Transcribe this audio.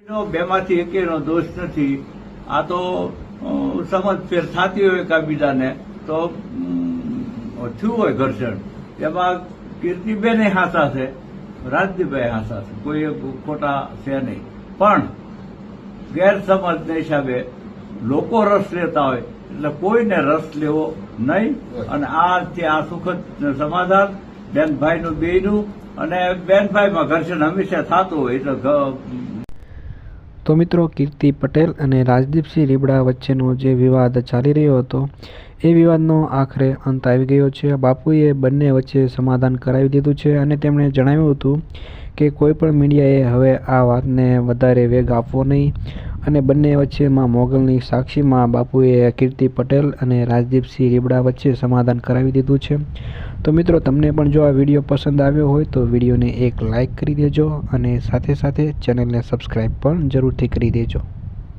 બેમાંથી એકેયનો દોષ નથી. આ તો સમજફેર થતી હોય કાબીજાને તો થયું હોય ઘર્ષણ. એમાં કીર્તિબેન હાસા છે, રાજદીપભાઈ હાસા છે, કોઈ ખોટા છે નહીં. પણ ગેરસમજના હિસાબે લોકો રસ લેતા હોય એટલે કોઈને રસ લેવો નહીં. અને આ સુખદ સમાધાન બેનભાઈનું બેયનું, અને બેનભાઈમાં ઘર્ષણ હંમેશા થતું હોય એટલે. તો મિત્રો, કીર્તિ પટેલ અને રાજદીપસિંહ રીબડા વચ્ચેનો જે વિવાદ ચાલી રહ્યો હતો એ વિવાદનો આખરે અંત આવી ગયો છે. બાપુએ બંને વચ્ચે સમાધાન કરાવી દીધું છે અને તેમણે જણાવ્યું હતું કે કોઈ પણ મીડિયાએ હવે આ વાતને વધારે વેગ આપવો નહીં અને બંને વચ્ચેમાં મોગલની સાક્ષીમાં બાપુએ કીર્તિ પટેલ અને રાજદીપસિંહ રીબડા વચ્ચે સમાધાન કરાવી દીધું છે. તો મિત્રો, તમને પણ જો આ વિડીયો પસંદ આવ્યો હોય તો વિડીયોને એક લાઇક કરી દેજો અને સાથે સાથે ચેનલને સબસ્ક્રાઈબ પણ જરૂરથી કરી દેજો.